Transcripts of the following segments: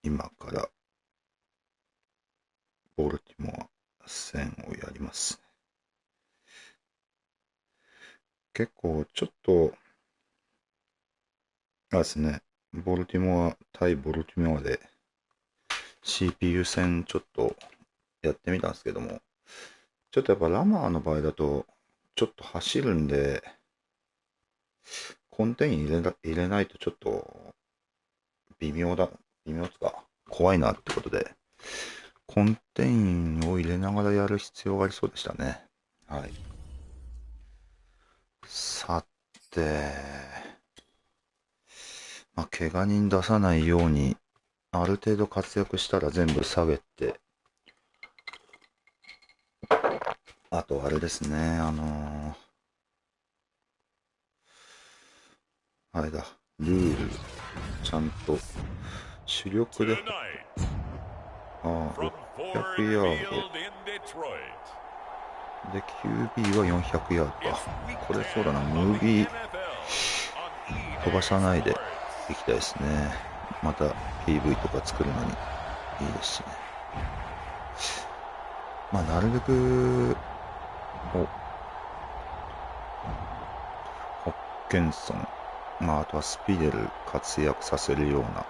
今からボルティモア戦をやります。結構ちょっとですね、ボルティモア対ボルティモアで CPU 戦ちょっとやってみたんですけども、ちょっとやっぱラマーの場合だとちょっと走るんで、コンテイン入れないとちょっと微妙つか怖いなってことで、コンテインを入れながらやる必要がありそうでしたね。はい。さて、怪我人出さないように、ある程度活躍したら全部下げて、あとあれですね、あれだ、ルール、ちゃんと、主力で、600ヤード。で、QB は400ヤードか。これそうだな、ムービー、飛ばさないでいきたいですね。また PV とか作るのにいいですしね。なるべく、ホッケンソン、あとはスピデル活躍させるような。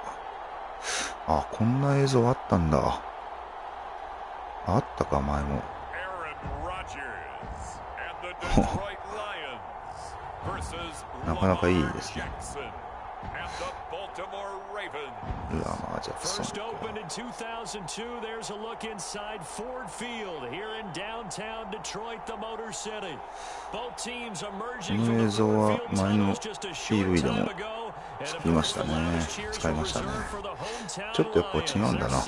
こんな映像あったんだ。あったか、前も。なかなかいいですね。ラマー・ジャクソン。この映像は前の PV でも使いましたね。ちょっとやっぱ違うんだな。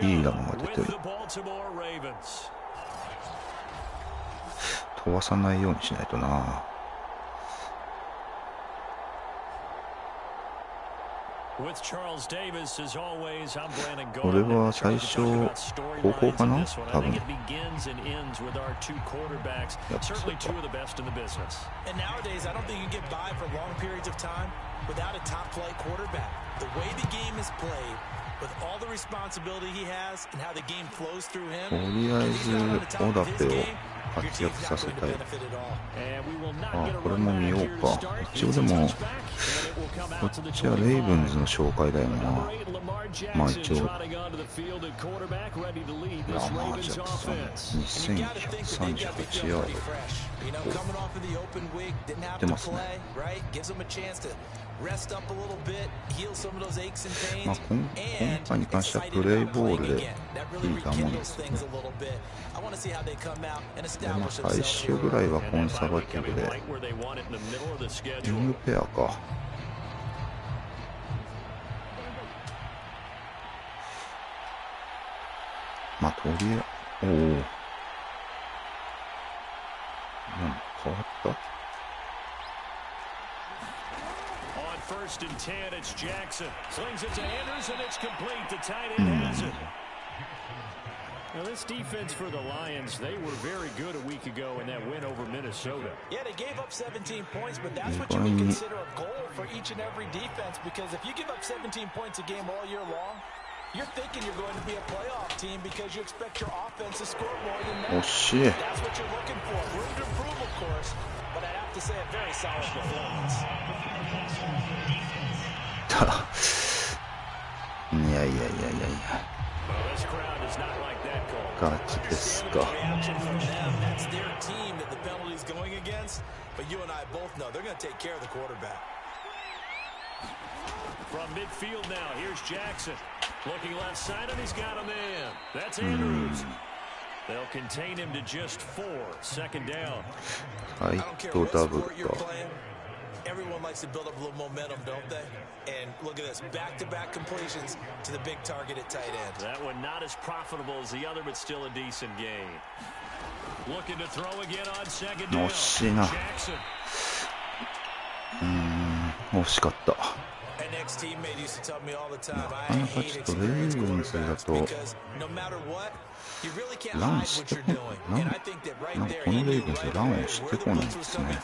いいラマが出てる。飛ばさないようにしないとな。これは最初高校かな、多分。やっぱそうか。とりあえずオダペを活躍させたい。これも見ようか。一応でもこっちはレイブンズの紹介だよな。一応ラマー・ジャクソン2138ヤード出ますね。今回に関してはプレイボールでいいと思うんですよね。最初ぐらいはコンサバティブでリングペアか。とりあえず変わった。First and 10, it's Jackson. Slings it to Anderson, it's complete. The tight end has it. Now this defense for the Lions, they were very good a week ago in that win over Minnesota. Yeah, they gave up 17 points, but that's what you would consider a goal for each and every defense, because if you give up 17 points a game all year long, you're thinking you're going to be a playoff team because you expect your offense to score more than that. Oh shit. That's what you're looking for. Room to improve, of course, but I'd have to say a very solid performance. いやガチですか。From midfield now, here's Jackson. Looking left side, and he's got a man. That's Andrews. They'll contain him to just 4. Second down. はい、ダブルか。Everyone likes to build up a little momentum, don't they? And look at this, back-to-back completions to the big target at tight end. That one not as profitable as the other, but still a decent gain. Looking to throw again on second down. 惜しいな。惜しかった。なかなかちょっとレイブンズだとランしてこない。なんかこのレイブンズランをしてこないんですね。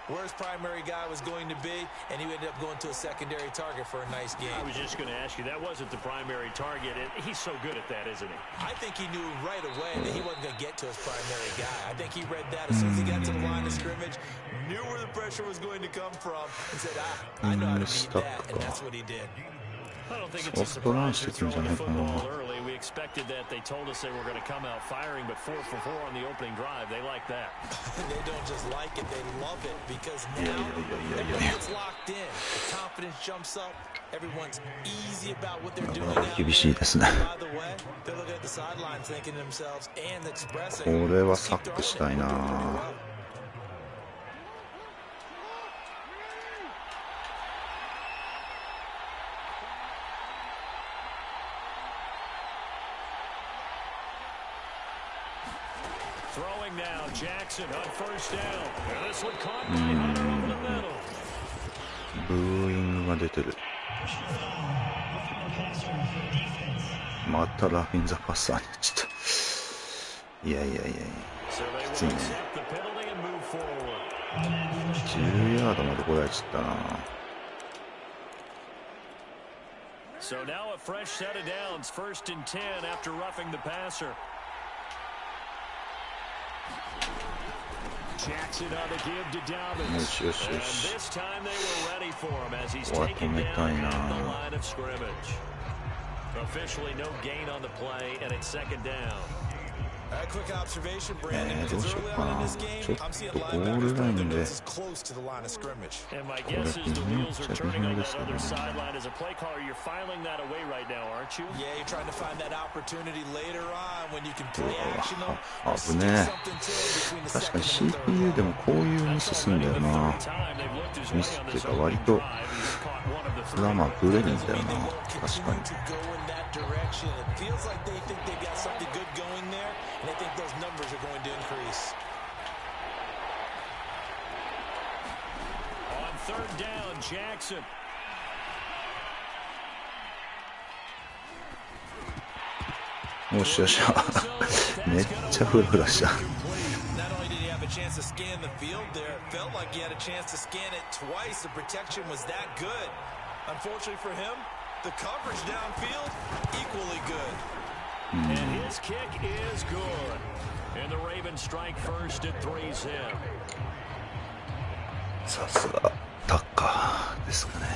where his primary guy was going to be, and he ended up going to a secondary target for a nice game. I was just going to ask you, that wasn't the primary target, and he's so good at that, isn't he? I think he knew right away that he wasn't going to get to his primary guy. I think he read that as soon as he got to the line of scrimmage, knew where the pressure was going to come from, and said, I know how to beat that, and that's what he did. I don't think it's a surprise they're throwing the football early. We expected that. They told us they were going to come out firing, but 4 for 4 on the opening drive. They like that. They don't just like it, they love it, because now everyone's locked in. The confidence jumps up. Everyone's easy about what they're doing now. By the way, they're looking at the sidelines thinking to themselves and expressing. これはサックしたいな。Throwing now, Jackson on first down. This one caught by Hunter over the middle. ブーイングが出てる。またラフィンザパスさんにちょっといやきついね。10ヤードまで来られちゃったな。So now a fresh set of downs, 1st and 10 after roughing the passer. Jackson on the give to Dobbins. And this time they were ready for him as he's taken down at the line of scrimmage. Officially no gain on the play, and it's 2nd down. A quick observation, Brandon, because early on in this game, I'm seeing linebackers putting their noses close to the line of scrimmage. And my guess is the wheels are turning on that other sideline. As a play caller, you're filing that away right now, aren't you? Yeah, you're trying to find that opportunity later on when you can play action or stick something to it between the second and the third. 確かに CPU でもこういうミスするんだよな。ミスっていうか割とラマブレるんだよな。確かに。It feels like they think they got something good going there, and I think those numbers are going to increase. On 3rd down, Jackson. Oh,めっちゃフラフラした。Not only did he have a chance to scan the field there, it felt like he had a chance to scan it twice. The protection was that good. Unfortunately for him, the coverage downfield, equally good. And his kick is good. And the Ravens strike first at 3-0. さすがタッカーですかね。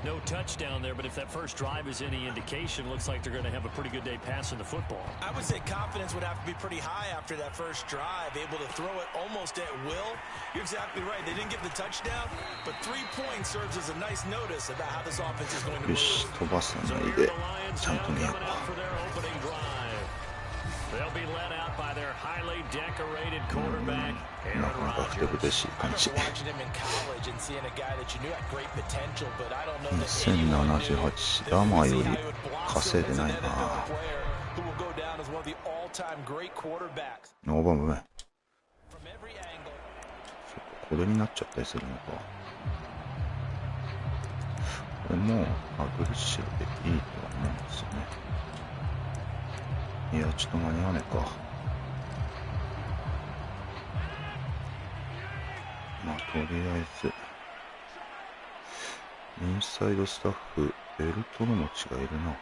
No touchdown there, but if that first drive is any indication, looks like they're going to have a pretty good day passing the football. I would say confidence would have to be pretty high after that first drive, able to throw it almost at will. You're exactly right. They didn't get the touchdown, but 3 points serves as a nice notice about how this offense is going to move. よし、飛ばさないでちゃんと見ようか。They'll be led out by their highly decorated quarterback, なかなかふてぶてしい感じ。2078ラマより稼いでないな。ノーバムね。これになっちゃったりするのか。これもアグレッシブでいいとは思うんですよね。いや、ちょっと間に合わねえか。まあ、とりあえず、インサイドスタッフ、ベルトロモチがいるな。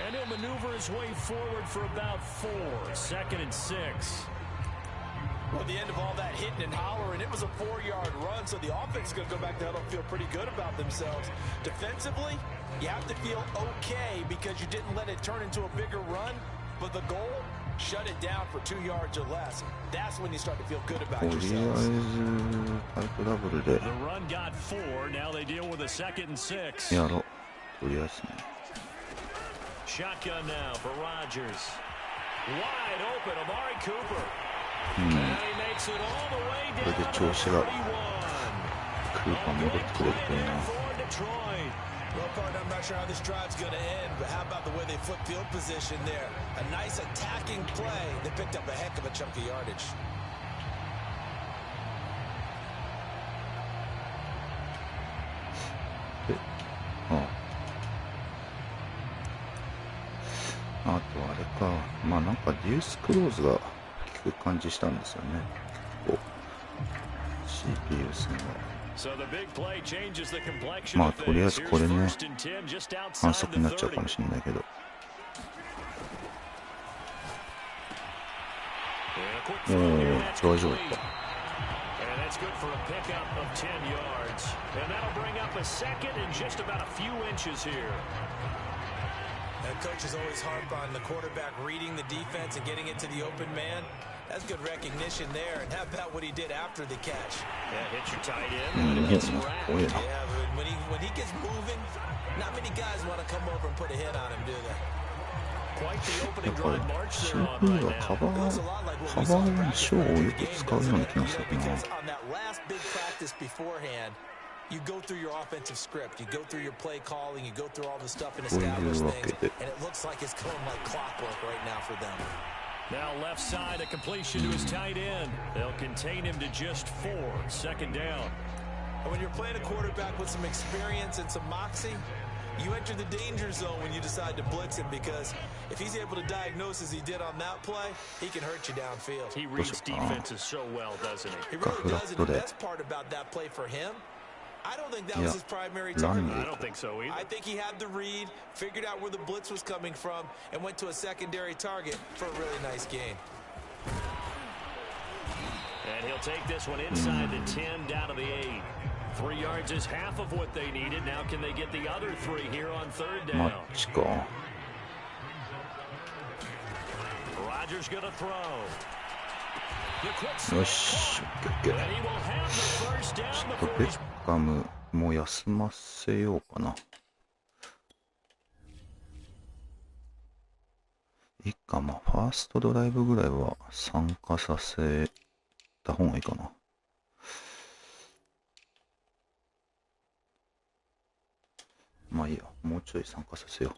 And he'll maneuver his way forward for about 4, 2nd and 6. Well, at the end of all that hitting and hollering, it was a 4-yard run, so the offense is going to go back down and feel pretty good about themselves. Defensively, you have to feel okay because you didn't let it turn into a bigger run, but the goal, shut it down for 2 yards or less. That's when you start to feel good about yourselves. The run got 4, now they deal with a 2nd and 6. やろう。とりあえずね。Shotgun now for Rodgers. Wide open, Amari Cooper. これで調子がクーパー戻ってくれるといいな。Well, partner, I'm not sure how this drive's going to end, but how about the way they flip field position there? A nice attacking play. They picked up a heck of a chunk of yardage. か。まあなんかデュースクローズが効く感じしたんですよね。CPU 戦は。まあとりあえずこれね、反則になっちゃうかもしれないけど。おお、大丈夫だった。That's good for a pickup of 10 yards. And that'll bring up a second and just about a few inches here. And coaches always harp on the quarterback reading the defense and getting it to the open man. That's good recognition there. And how about what he did after the catch? Yeah, hit your tight end. Let him get some wraps. Yeah, but when he gets moving, not many guys want to come over and put a hit on him, do they? Quite the opening drive march they're on CPU right は now. カバーショーをよく使うような気がするな。Because on that last big practice beforehand, you go through your offensive script, you go through your play calling, you go through all the stuff and establish things, and it looks like it's going like clockwork right now for them. Now left side, a completion to his tight end. They'll contain him to just 4, second down. And when you're playing a quarterback with some experience and some moxie, you enter the danger zone when you decide to blitz him, because if he's able to diagnose as he did on that play, he can hurt you downfield. He reads defenses so well, doesn't he? He really does. And the best part about that play for him, I don't think that was his primary target. I don't think so either. I think he had the read, figured out where the blitz was coming from, and went to a secondary target for a really nice gain. And he'll take this one inside the 10, down to the 8. 3 yards is half of what they needed. Now can they get the other 3 here on third down? Rodgers gonna throw.よし、オッケーオッケー。ちょっとベッカムも休ませようかな。いいか、まあファーストドライブぐらいは参加させた方がいいかな。まあいいや、もうちょい参加させよう。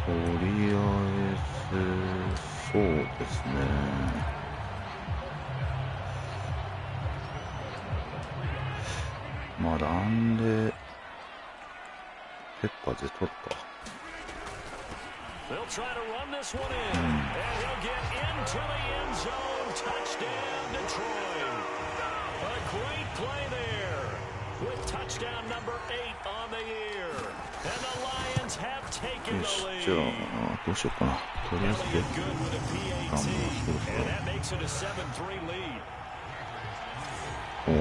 とりあえず、そうですね。まあランで、ペッパーズ取るか。With touchdown number 8 on the year. And the Lions have taken the lead. じゃあ、どうしようかな。とりあえずで、And that makes it a 7-3 lead. おー。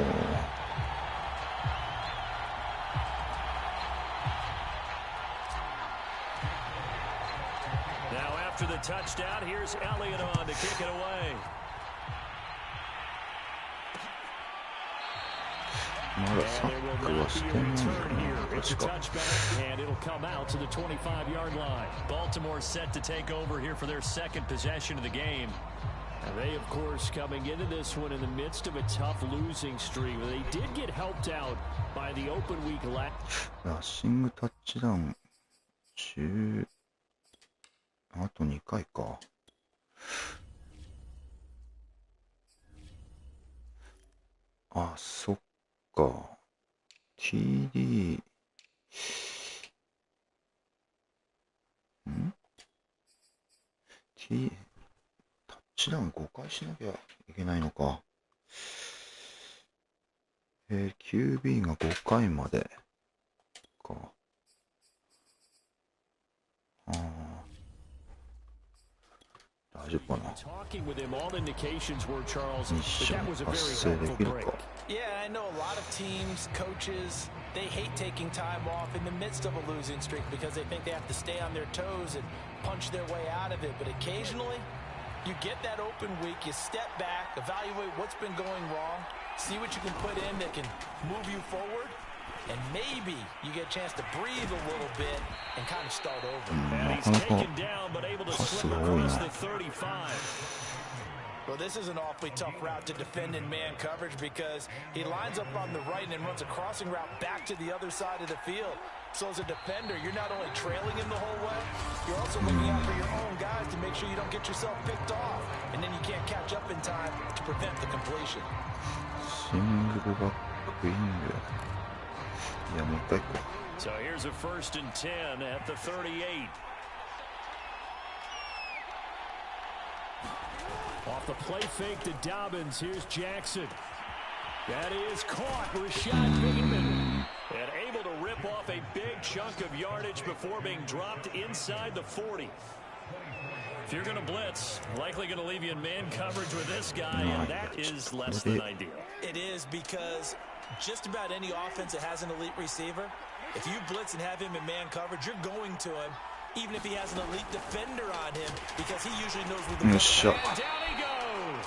Now after the touchdown, here's Elliott on to kick it away. まだサックはしてないんだよな、確か。And it'll come out to the 25-yard line. Baltimore set to take over here for their second possession of the game. And they, of course, coming into this one in the midst of a tough losing streak. They did get helped out by the open week last. ラッシングタッチダウン10、あと2回か。あ、そっか。TD、タッチダウン5回しなきゃいけないのか。QB が5回までか。ああ。大丈夫かな。ミッション達成できるか。Yeah, I know a lot of teams, coaches, they hate taking time off in the midst of a losing streak because they think they have to stay on their toes and punch their way out of it. But occasionally, you get that open week, you step back, evaluate what's been going wrong, see what you can put in that can move you forward, and maybe you get a chance to breathe a little bit and kind of start over. And he's taken down, but able to slip across the 35. Well, this is an awfully tough route to defend in man coverage because he lines up on the right and then runs a crossing route back to the other side of the field. So as a defender, you're not only trailing him the whole way, you're also looking out for your own guys to make sure you don't get yourself picked off. And then you can't catch up in time to prevent the completion. シングルバックイング。いや、もう一回行こう。So here's a 1st and 10 at the 38. Off the play fake to Dobbins. Here's Jackson. That is caught. Rashad Bateman. And able to rip off a big chunk of yardage before being dropped inside the 40. If you're going to blitz, likely going to leave you in man coverage with this guy, and that is less than ideal. It is, because just about any offense that has an elite receiver, if you blitz and have him in man coverage, you're going to him, even if he has an elite defender on him, because he usually knows where the ball is. Down he goes.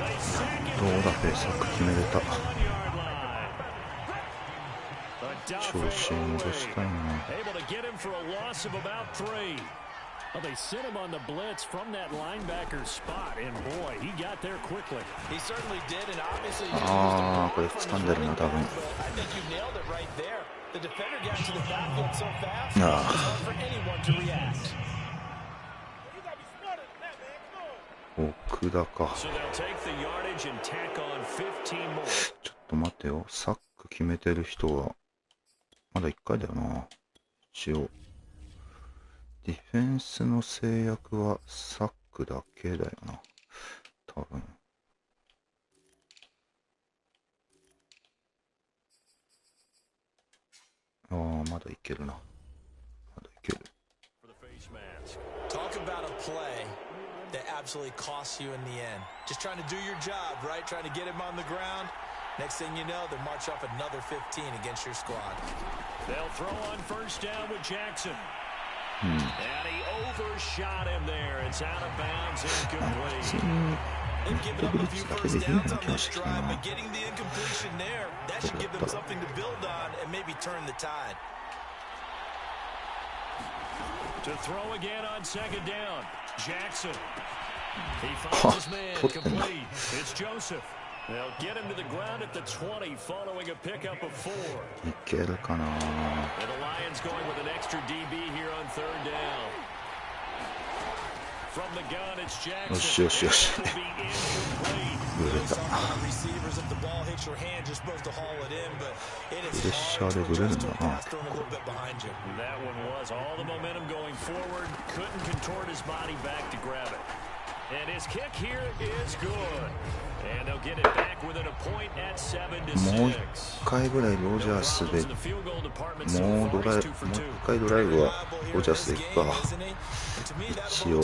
They sack himどうだペース決めれた。 調子戻したいな。 Able to get him for a loss of about 3. Well, they sent him on the blitz from that linebacker spot, and boy, he got there quickly. He certainly did, and obviously. これ掴んでるな多分。 I think you nailed it right there. The defender got to the backfield so fast. It's hard for anyone to react. 奥田か。 So they'll take the yardage and tack on 15 more. ちょっと待ってよ。サック決めてる人はまだ1回だよな。一応ディフェンスの制約はサックだけだよな。多分。まだいけるな。まだいける。 Talk about a play that absolutely costs you in the end. Just trying to do your job, right? Trying to get him on the ground. Next thing you know, they'll march off another 15 against your squad. They'll throw on 1st down with Jackson. And he overshot him there. It's out of bounds, incomplete. They've given up a few 1st downs on this drive, but getting the incompletion there, that should give them something to build on and maybe turn the tide. To throw again on 2nd down, Jackson. He finds his man complete. It's Joseph. They'll get him to the ground at the 20 following a pickup of 4. いけるかな。 And the Lions going with an extra DB here on 3rd down. From the gun, it's Jackson. よしよしよし。ぶれた。 Receivers, if the ball hits your hand, you're supposed to haul it in, but it is プレッシャーでぶれるんだな。 throwing a little bit behind you. That one was all the momentum going forward. Couldn't contort his body back to grab it. And his kick here is good. And they'll get it back within a point at 7-6. もう一回ぐらいロジャースで、もう一回ドライブはロジャースでいくか。一応。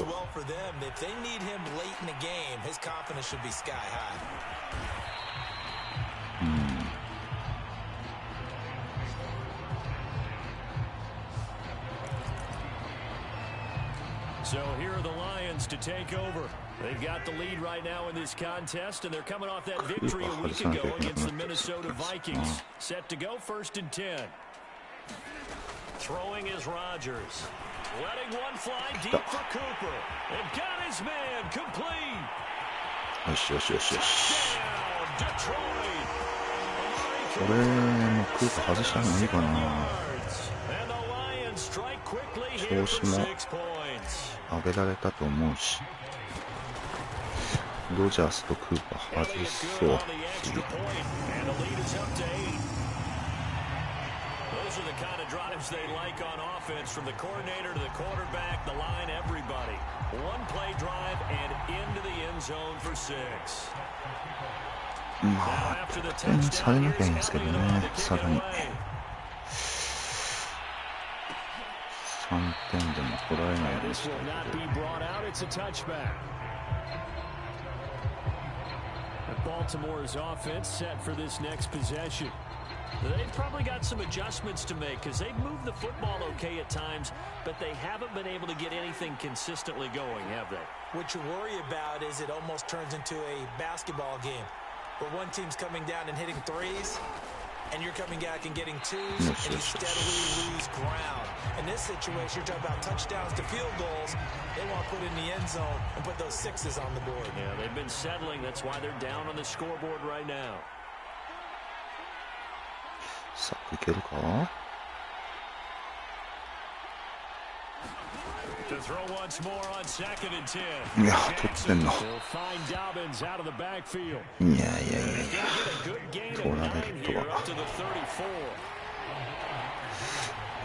So here are the Lions to take over. They've got the lead right now in this contest, and they're coming off that victory a week ago against the Minnesota Vikings. Set to go 1st and 10. Throwing is Rodgers. Letting one fly deep for Cooper. And got his man complete. よしよしよしよし。 Down, Detroit. これもクーパー外した方がいいかな。 And the Lions strike quickly here for 6 points. 上げられたと思うし。ロジャースとクーパー外そう。次。 Those are the kind of drives they like on offense, from the coordinator to the quarterback, the line, everybody. One play drive and into the end zone for 6. まあ、点されなきゃいいんですけどね、さらに。3点でも取られないでしたけど。Baltimore's offense set for this next possession. They've probably got some adjustments to make because they've moved the football okay at times, but they haven't been able to get anything consistently going, have they? What you worry about is it almost turns into a basketball game where one team's coming down and hitting threes, and you're coming back and getting twos, and you steadily lose ground. In this situation, you're talking about touchdowns to field goals. They want to put in the end zone and put those 6s on the board. Yeah, they've been settling. That's why they're down on the scoreboard right now. さあ、いけるか？ To throw once more on 2nd and 10. いや、取ってんの。 They'll find Dobbins out of the backfield. いやいやいやいや。取られるとは。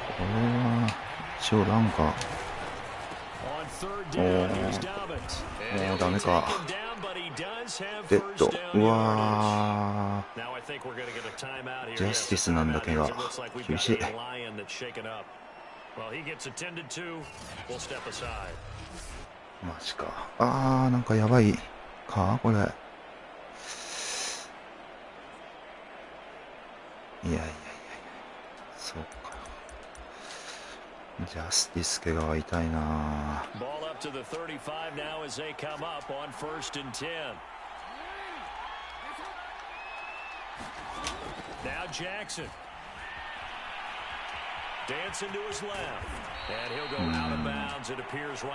これは一応なんかダメか。デッド。うわー、ジャスティスなんだけど厳しい。マジか。なんかやばいかこれ。いやいやいやいや、そうか。ジャスティス怪我は痛いな。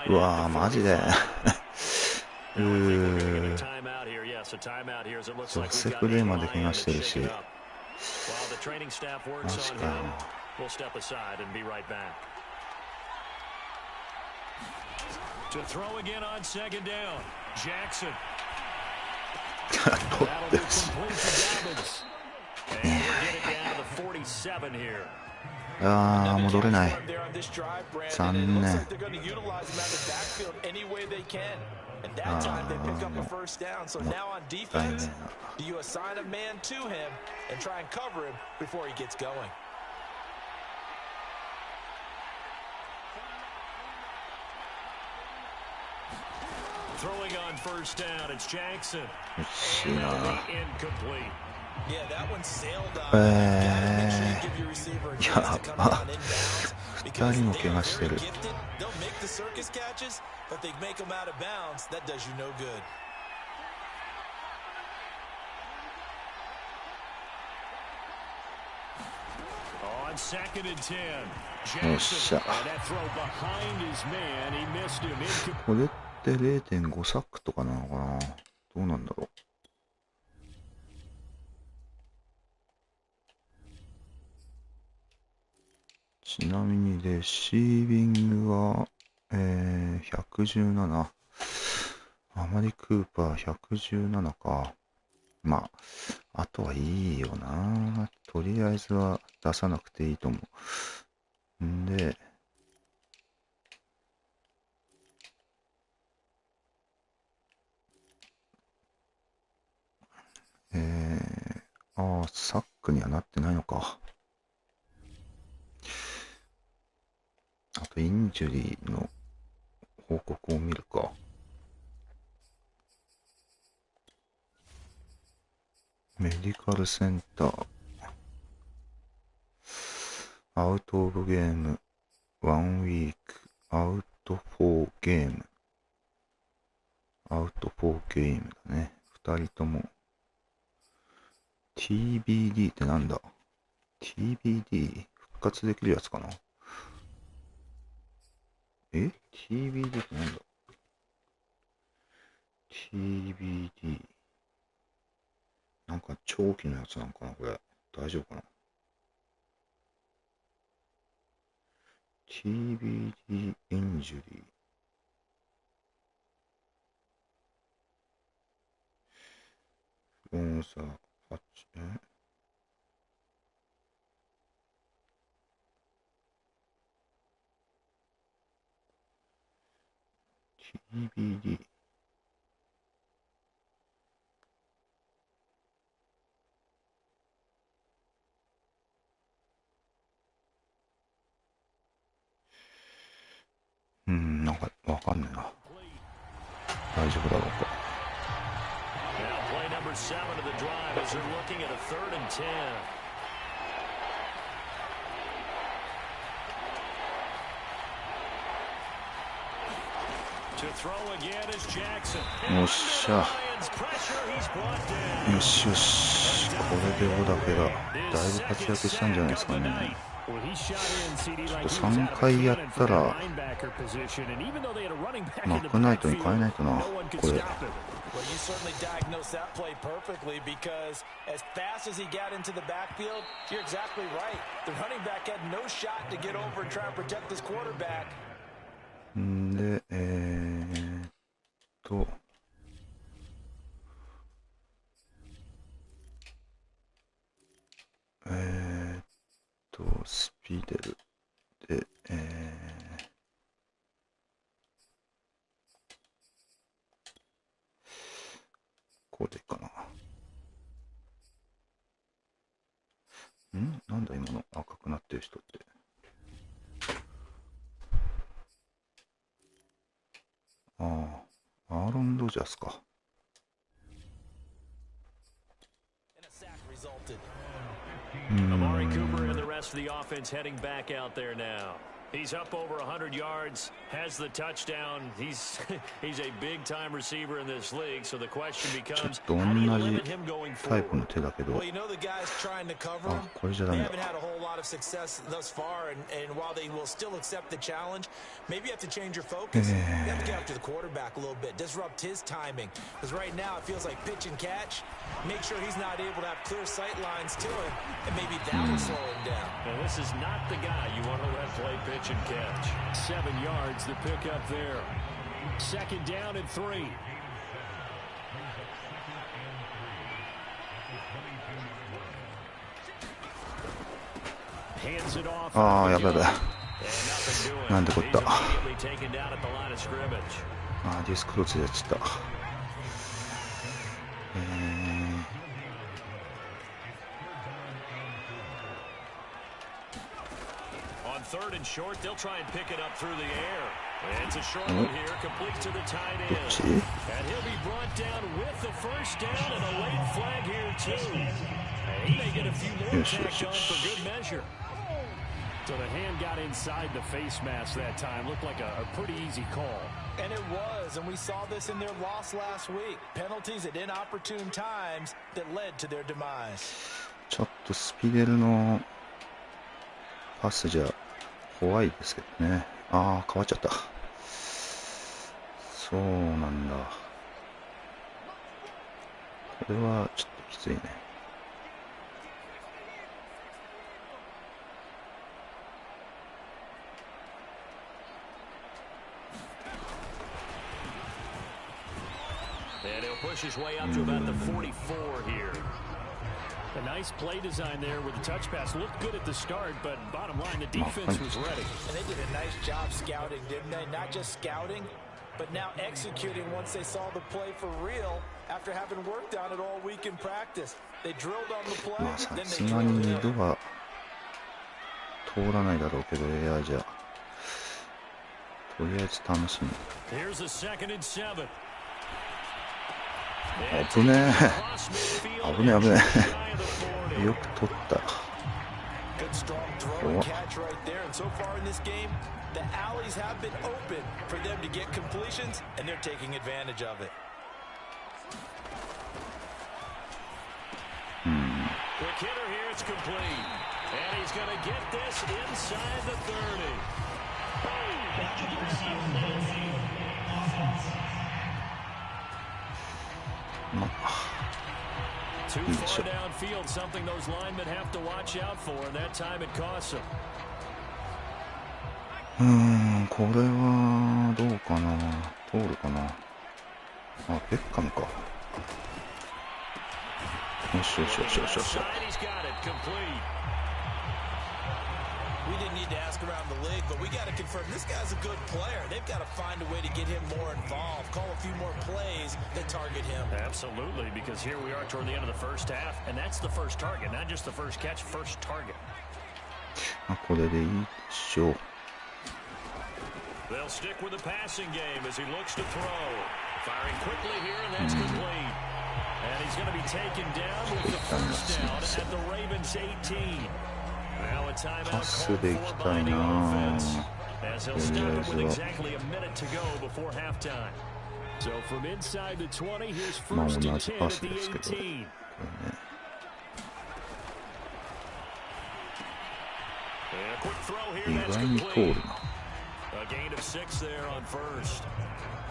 うわー、マジで。ジョセフ・レイまで怪我してるし。マジかよ。To throw again on second down. Jackson. 取ってるし。戻れない。残念。もったいねえな。Throwing on first down, it's Jackson. 惜しいな。やば。2人も怪我してる。よっしゃ。これって0.5 サックとかなのかな。どうなんだろう。ちなみにレシービングは、117。アマリ・クーパー117か。まあ、あとはいいよな。とりあえずは出さなくていいと思う。んで、サックにはなってないのか。あと、インジュリーの報告を見るか。メディカルセンター。アウトオブゲーム。1ウィーク。アウト4ゲーム。アウト4ゲームだね。2人とも。TBD ってなんだ？ TBD 復活できるやつかな。TBD ってなんだ？ TBD なんか長期のやつなんかなこれ。大丈夫かな？ TBD インジュリー。フロンサー8、TBD。なんかわかんねえな。大丈夫だろうか。よっしゃ。よしよし。これで小田家がだいぶ活躍したんじゃないですかね。ちょっと3回やったらマックナイトに変えないとな、これ。Well, you certainly diagnosed that play perfectly because as fast as he got into the backfield, you're exactly right. The running back had no shot to get over and try and protect this quarterback. で、スピデル。こうでいいかな。なんだ今の赤くなってる人って。アーロン・ロジャースか。Amari Cooper and the rest of the offense heading back out there now. He's up over 100 yards, has the touchdown. He's a big-time receiver in this league, so the question becomes, how do you limit him going forward? Well, you know the guys trying to cover him, they haven't had a whole lot of success thus far, and while they will still accept the challenge, maybe you have to change your focus. You have to get after the quarterback a little bit, disrupt his timing, because right now it feels like pitch and catch. Make sure he's not able to have clear sight lines to him, and maybe that will slow him down. Now, this is not the guy you want to let play pitch and catch. 7 yards to pick up there. 2nd down and 3. Hands it off. やばいやばい。なんでこった。ディスクローズでやっちゃった。3rd and short, they'll try and pick it up through the air. It's a short one here, complete to the tight end. And he'll be brought down with the 1st down and a late flag here too. And he may get a few more tacked on for good measure. So the hand got inside the face mask that time. Looked like a pretty easy call. And it was, and we saw this in their loss last week. Penalties at inopportune times that led to their demise. ちょっとスピデルのパスじゃ怖いですけどね。変わっちゃった。そうなんだ。これはちょっときついね。And he'll push his way up to about the 44 here. A nice play design there with the touch pass. Looked good at the start, but bottom line, the defense was ready. And they did a nice job scouting, didn't they? Not just scouting, but now executing once they saw the play for real after having worked on it all week in practice. They drilled on the play, then they drilled it. 2度は通らないだろうけど、AI じゃとりあえず楽しみ。Here's a 2nd and 7. 危ねえ。危ねえ危ねえ。よく取った。Good strong throw and catch right there. And so far in this game, the alleys have been open for them to get completions, and they're taking advantage of it. Quick hitter here, it's complete. And he's going to get this inside the 30. いいでしょ。Downfield, something those linemen have to watch out for, and that time it costs them. これはどうかな。通るかな。ベッカムか。よしよしよしよしよし。We didn't need to ask around the league, but we got to confirm this guy's a good player. They've got to find a way to get him more involved, call a few more plays that target him. Absolutely, because here we are toward the end of the first half, and that's the first target, not just the first catch, first target. これでいいでしょう。They'll stick with the passing game as he looks to throw. Firing quickly here, and that's complete. And he's going to be taken down with the 1st down at the Ravens 18. Now a timeout called for by the offense, as he'll stop it with exactly a minute to go before halftime. So from inside the 20, here's 1st and 10 at the 18. And a quick throw here, that's complete. A gain of 6 there on 1st.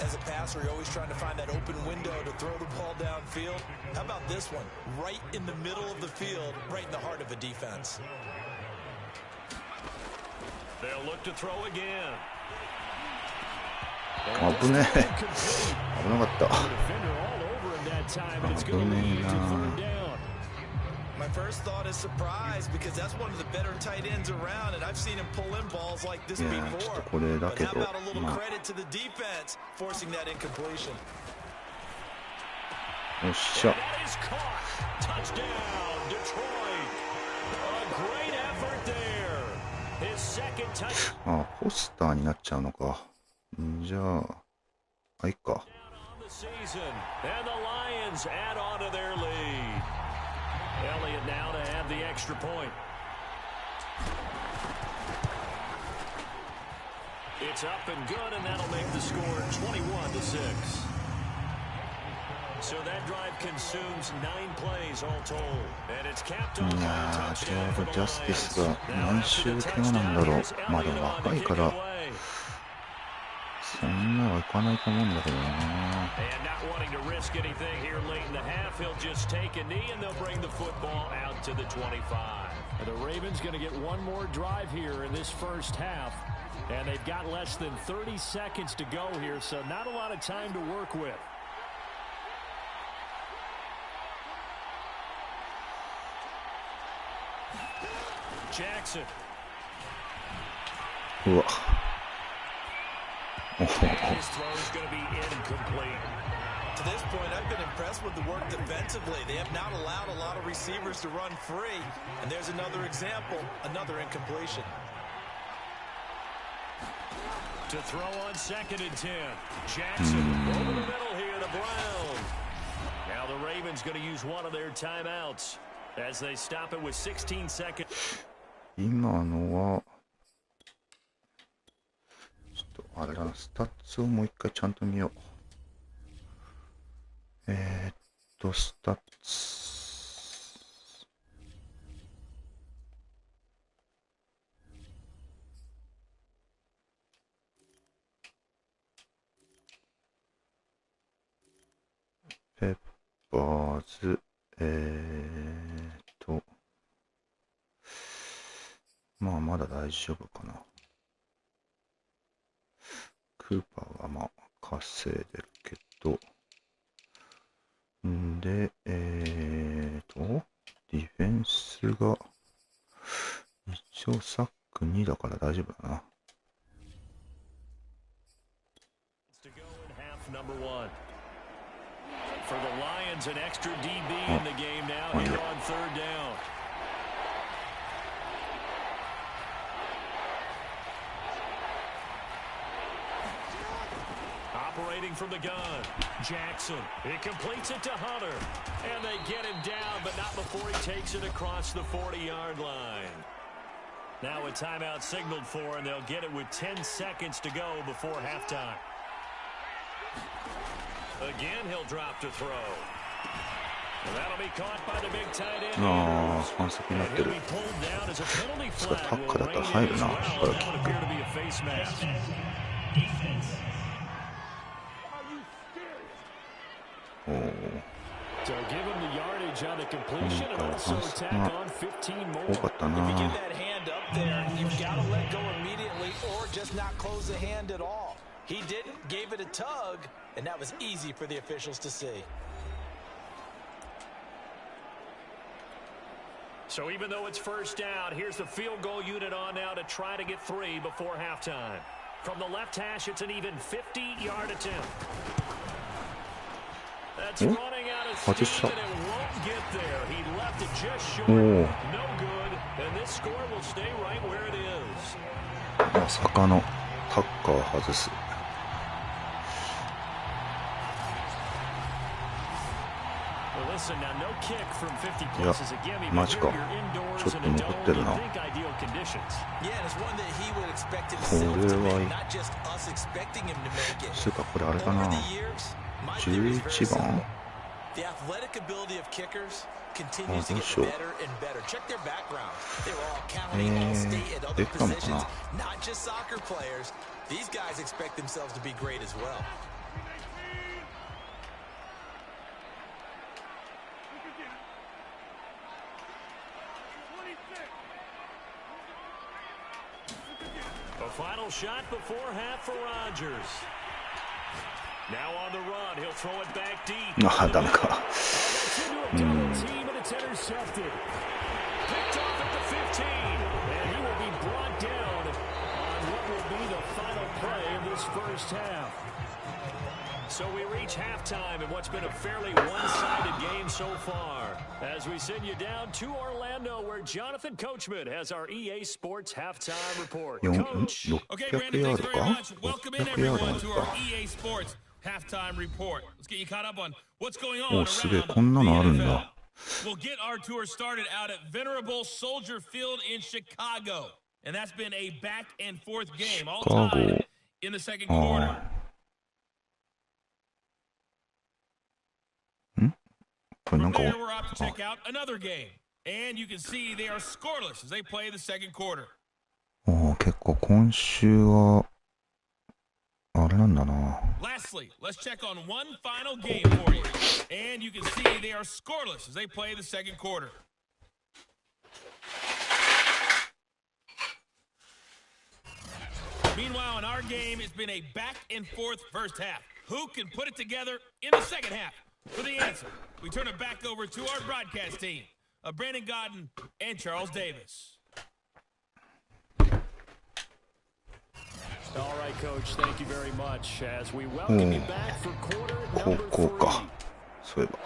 As a passer, you're always trying to find that open window to throw the ball downfield. How about this one? Right in the middle of the field, right in the heart of a defense. They'll look to throw again. 危ねえ。危なかった。危ねえな。My first thought is surprise because that's one of the better tight ends around, and I've seen him pull in balls like this before. But how about a little credit to the defense forcing that incompletion? よっしゃ。あ、ポスターになっちゃうのか。じゃあ、あ、いっか。It's up and good, and that'll make the score 21-6. So that drive consumes 9 plays all told, and it's capped off by a touchdown for the Lions. Now after the touchdown, here's Elliott on the kick away. そんなはいかないと思うんだけどな。 And not wanting to risk anything here late in the half, he'll just take a knee, and they'll bring the football out to the 25. And the Ravens going to get one more drive here in this first half. And they've got less than 30 seconds to go here, so not a lot of time to work with. Jackson. うわ。 His throw is going to be incomplete. To this point, I've been impressed with the work defensively. They have not allowed a lot of receivers to run free. And there's another example, another incompletion. To throw on 2nd and 10. Jackson over the middle here to Brown. Now the Ravens going to use one of their timeouts as they stop it with 16 seconds. 今のはちょっとあれだな、スタッツをもう一回ちゃんと見よう。スタッツ。ペッパーズ、まあまだ大丈夫かな。クーパーはまあ稼いでるけど、んで、ディフェンスが一応サック2だから大丈夫だな。For the Lions, an extra DB in the game now here on 3rd down. Operating from the gun, Jackson. He completes it to Hunter. And they get him down, but not before he takes it across the 40-yard line. Now a timeout signaled for, and they'll get it with 10 seconds to go before halftime. Again, he'll drop to throw. And that'll be caught by the big tight end. ああ、反則になってる。それタッカーだったら入るな、これキック。おお。So give him the yardage on the completion and also tack on 15 more. 多かったな。 If you get that hand up there, you've got to let go immediately or just not close the hand at all. He didn't, gave it a tug, and that was easy for the officials to see. So even though it's 1st down, here's the field goal unit on now to try to get 3 before halftime. From the left hash, it's an even 50-yard attempt. That's running out of steam, and it won't get there. He left it just short. No good, and this score will stay right where it is. まさかのタッカーを外す。いや、マジか。ちょっと残ってるな。これは、つうかこれあれかな。11番？あ、どうしよう。ベッカムかな。Final shot before half for Rodgers. Now on the run, he'll throw it back deep. あ、ダメか。Team and it's intercepted. Picked off at the 15, and he will be brought down on what will be the final play of this first half. So we reach halftime in what's been a fairly one-sided game so far. As we send you down to Orlando, where Jonathan Coachman has our EA Sports halftime report. Coach. Okay, Brandon, thanks very much. Welcome in everyone to our EA Sports halftime report. Let's get you caught up on what's going on around the NFL. We'll get our tour started out at venerable Soldier Field in Chicago. And that's been a back and forth game all tied in the second quarter. From there, we're off to check out another game. And you can see they are scoreless as they play the second quarter. 結構今週はあれなんだな。 Lastly, let's check on one final game for you. And you can see they are scoreless as they play the second quarter. Meanwhile, in our game, it's been a back and forth first half. Who can put it together in the second half? For the answer, we turn it back over to our broadcast team of Brandon Godden and Charles Davis. All right, Coach, thank you very much as we welcome you back for quarter number そういえば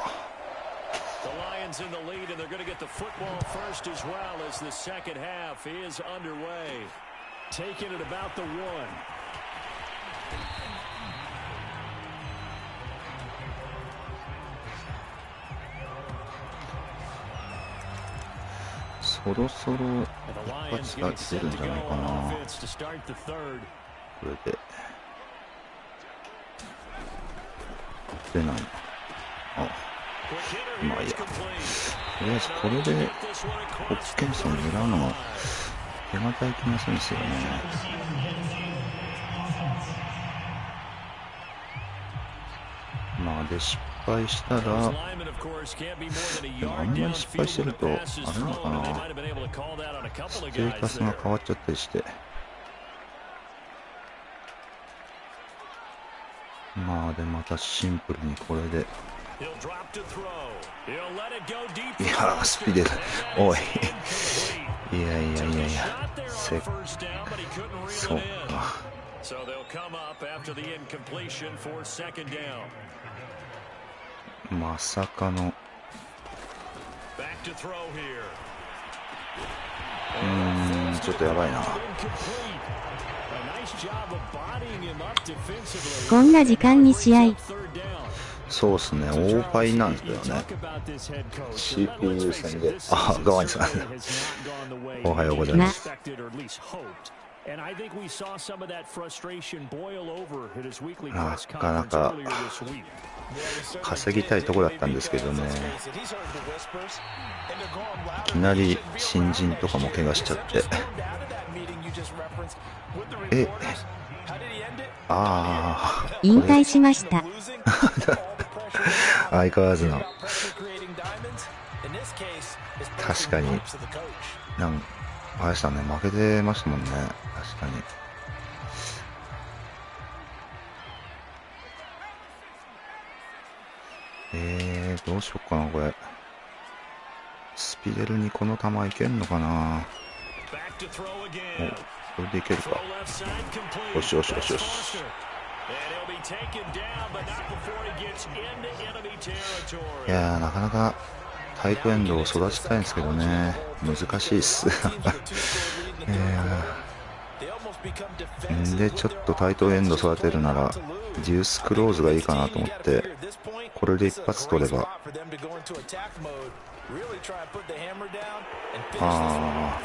The Lions in the lead, and they're going to get the football first as well as the second half is underway. Taking it about the 1. そろそろ一発が出るんじゃないかな。これで出ない。あ、まあいいや。とりあえずこれでホッケンソン狙うのも手堅い気がするんですよね。まあで失敗したら、でもあんまり失敗してるとあれなのかな、ステータスが変わっちゃったりして、まあでまたシンプルにこれで、いやスピード、おいいやそうか。まさかのちょっとやばいな。こんな時間に試合。そうっすね、大パイなんですけどね。 CPU 戦で、あ、ガワニさんおはようございます。なかなか稼ぎたいところだったんですけどね、いきなり新人とかも怪我しちゃって、引退しました相変わらずの、確かにあれでしたね、負けてましたもんね、確かに。どうしよっかな、これ。スピデルにこの球いけんのかな。お、これでいけるか。よし。いやー、なかなかタイトエンドを育ちたいんですけどね、難しいっす。でちょっとタイトエンド育てるならデュースクローズがいいかなと思って、これで一発取れば、あ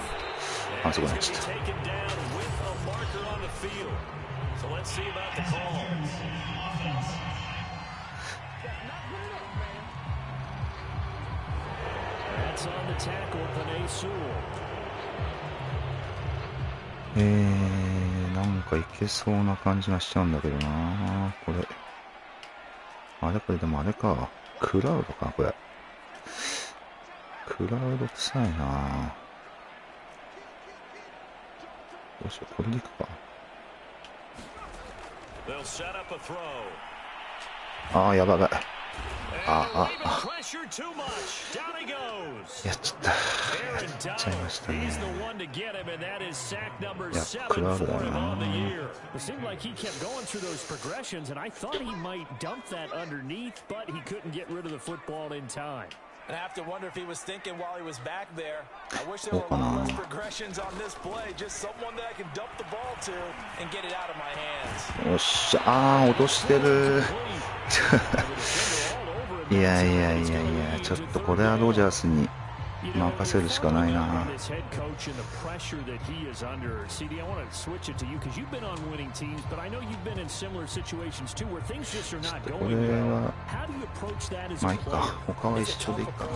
そこになっちゃった。なんかいけそうな感じがしちゃうんだけどな、これ。これでもあれか、クラウドか、これ。クラウド臭いな。どうしよう、これでいくか。やばい。やっちゃった。やっちゃいましたね。いや、クラウドだな。I have to wonder if he was thinking while he was back there. I wish there were a lot less progressions on this play. Just someone that I can dump the ball to and get it out of my hands. よっしゃ、落としてる。いやいやいやいや、ちょっとこれはロジャースに任せるしかないな。これはまあいいか、他は一緒でいいかな。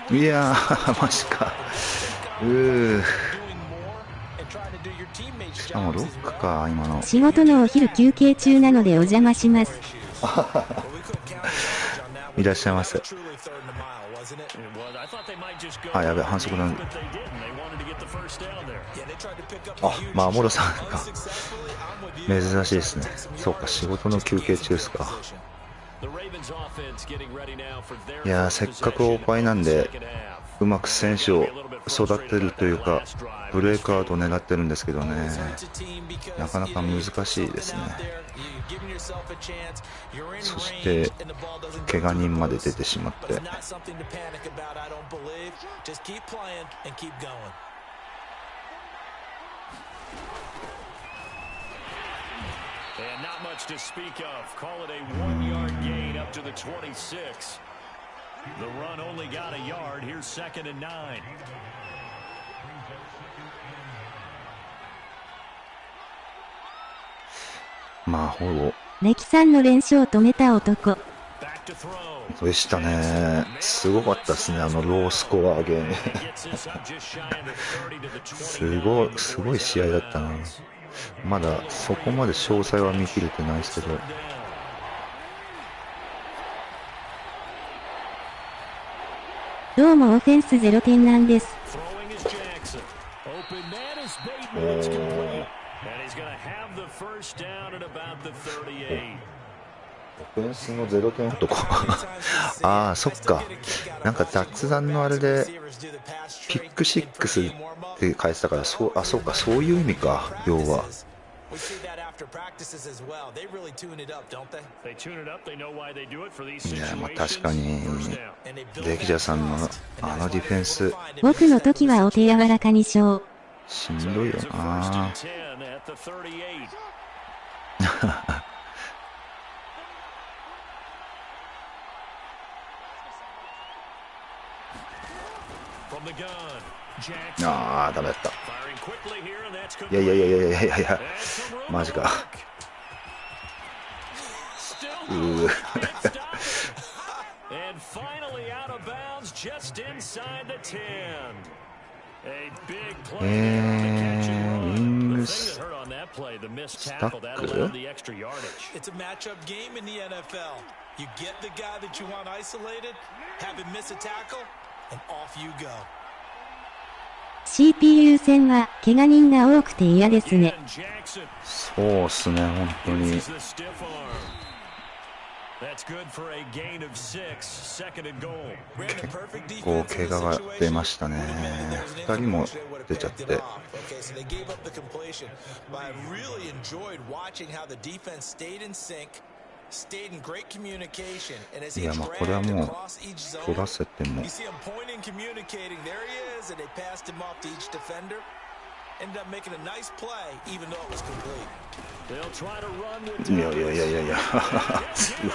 いやー、マジか。しかもロックか、今の。仕事のお昼休憩中なのでお邪魔します。いらっしゃいませ。あ、やべ、反則だ。あ、まあ、モロさんか。珍しいですね。そうか、仕事の休憩中ですか。いやー、せっかくオーパイなんでうまく選手を育てるというかブレイクアウトを狙ってるんですけどね、なかなか難しいですね。そして怪我人まで出てしまって、And not much to speak of. Call it a 1-yard gain up to the 26. The run only got a yard. Here's 2nd and 9. まあほぼ歴さんの連勝を止めた男でしたね。すごかったですね、あのロースコアゲーム。すごい試合だったな。まだそこまで詳細は見切れてないですけど、どうもオフェンス0点なんです。おー、オフェンスの0点男。ああ、そっか。なんか雑談のあれでピック6って書いてたから、そうか、そういう意味か、要は。いや、まあ確かに歴者さんのあのディフェンス、僕の時はお手柔らかにしょう。しんどいよな。ああ、ダメだった。いや、マジか。ウィングスタック？CPU 戦は怪我人が多くて嫌ですね。そうっすね、本当に。結構怪我が出ましたね。2人も出ちゃって。いや、まあこれはもう取らせても。いやす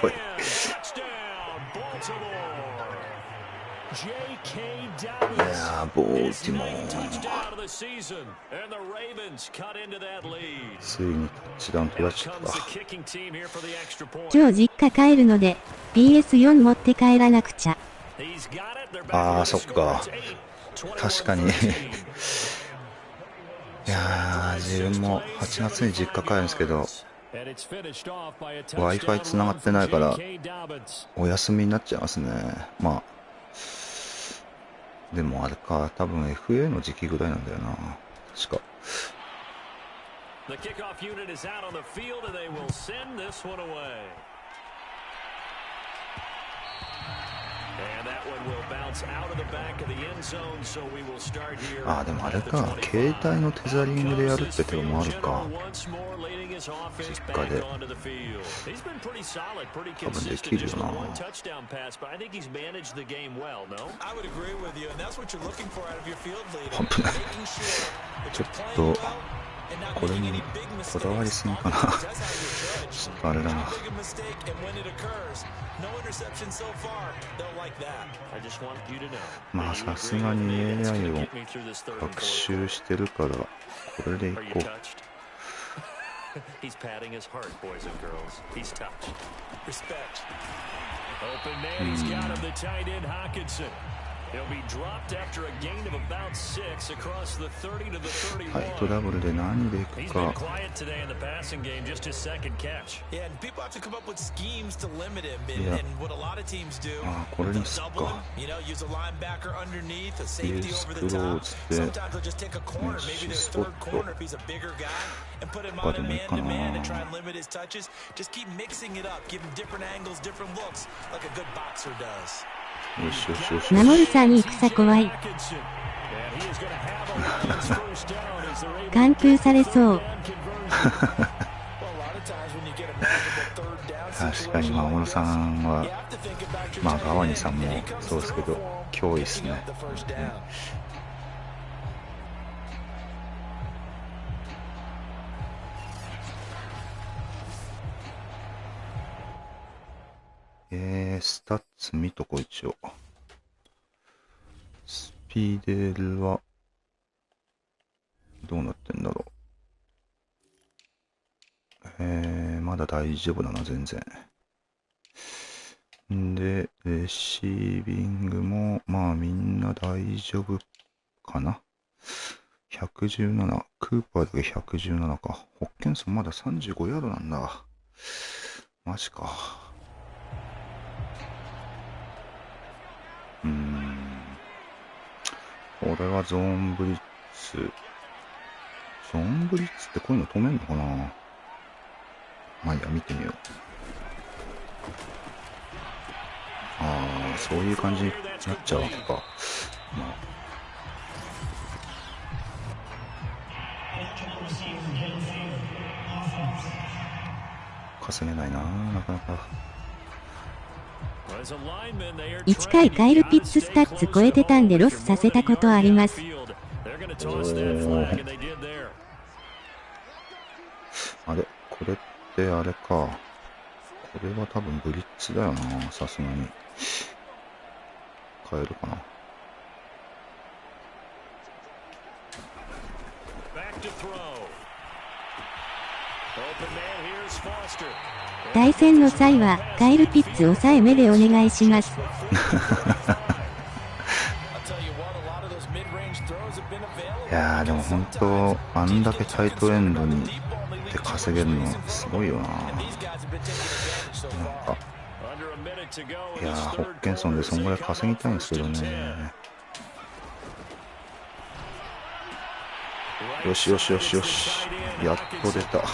ごい。いや、ボールティモーついにタッチダウン取られちゃった。今日実家帰るので PS4 持って帰らなくちゃ。ああ、そっか、確かに。いやー、自分も8月に実家帰るんですけど Wi-Fi つながってないからお休みになっちゃいますね。まあでもあれか、多分 FA の時期ぐらいなんだよな。確か。The kickoff unit is out on the field and they will send this one away. And that one will bounce out of the back of the end zone, so we will start here. あ、でもあれか、携帯のテザリングでやるって手もあるか。実家で。多分できるよな。危ない。ちょっとこれにこだわりすぎかな。ちょっとあれだな。まあさすがに AI を学習してるからこれでいこう。ハイトダブルで何でいくか。いや、あ、これにすっか。ユースクローズでメッシュスポットとかでもいいかな。よしよしよし。守るさん戦怖い。眼球されそう。確かに守さんは、まあ川西さんもそうですけど脅威っすね。スタッツ見とこ一応。スピーデルはどうなってんだろう。まだ大丈夫だな、全然。で、レシービングもまあみんな大丈夫かな。117、クーパーだけ117か。ホッケンソンまだ35ヤードなんだ。マジか。これはゾーンブリッツ。ゾーンブリッツってこういうの止めんのかな。まあいいや、見てみよう。ああ、そういう感じになっちゃうわけか。まあ、稼げないな、なかなか。1回カイル・ピッツスタッツ超えてたんでロスさせたことあります。あれ、これってあれか。これは多分ブリッツだよな、さすがに。変えるかな。対戦の際はカイル・ピッツ抑え目でお願いします。いやーでも本当あんだけタイトエンドにで稼げるのすごいよな。なんかいやーホッケンソンでそんぐらい稼ぎたいんですけどね。よしよしよしよし、やっと出た。やっ